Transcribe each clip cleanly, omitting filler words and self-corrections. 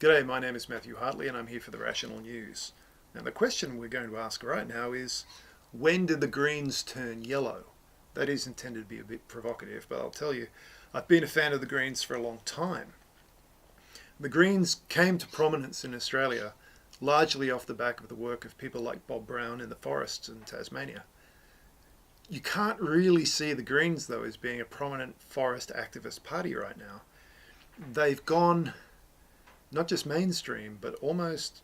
G'day, my name is Matthew Hartley and I'm here for the Rational News. Now the question we're going to ask right now is, when did the Greens turn yellow? That is intended to be a bit provocative, but I'll tell you, I've been a fan of the Greens for a long time. The Greens came to prominence in Australia largely off the back of the work of people like Bob Brown in the forests in Tasmania. You can't really see the Greens, though, as being a prominent forest activist party right now. They've gone not just mainstream, but almost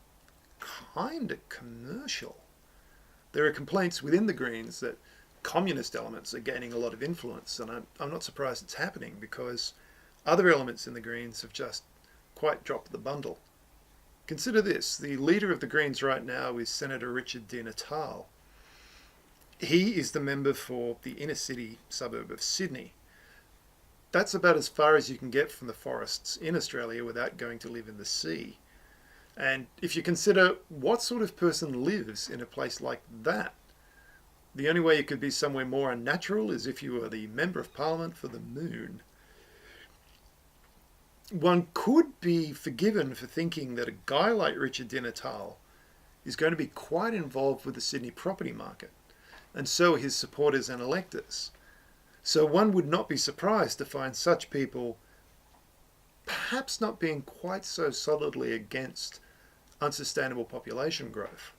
kind of commercial. There are complaints within the Greens that communist elements are gaining a lot of influence, and I'm not surprised it's happening because other elements in the Greens have just quite dropped the bundle. Consider this: the leader of the Greens right now is Senator Richard Di Natale. He is the member for the inner city suburb of Sydney. That's about as far as you can get from the forests in Australia without going to live in the sea. And if you consider what sort of person lives in a place like that, the only way you could be somewhere more unnatural is if you were the Member of Parliament for the Moon. One could be forgiven for thinking that a guy like Richard Di Natale is going to be quite involved with the Sydney property market, and so are his supporters and electors. So one would not be surprised to find such people perhaps not being quite so solidly against unsustainable population growth.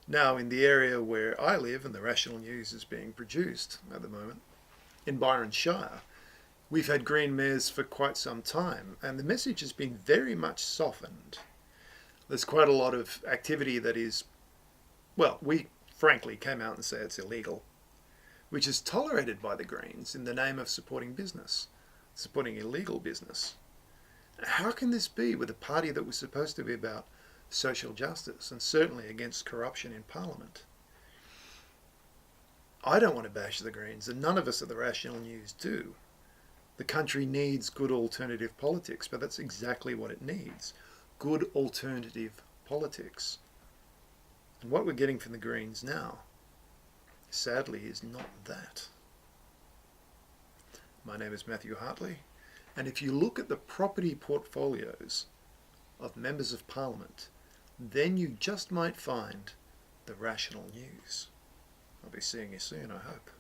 Now, in the area where I live and the Rational News is being produced at the moment, in Byron Shire, we've had Green mayors for quite some time, and the message has been very much softened. There's quite a lot of activity that is, well, we frankly came out and say it's illegal, which is tolerated by the Greens in the name of supporting business, supporting illegal business. How can this be with a party that was supposed to be about social justice and certainly against corruption in Parliament? I don't want to bash the Greens, and none of us at the Rational News do. The country needs good alternative politics, but that's exactly what it needs. Good alternative politics. And what we're getting from the Greens now, sadly, is not that. My name is Matthew Hartley, and if you look at the property portfolios of members of Parliament, then you just might find the Rational News. I'll be seeing you soon, I hope.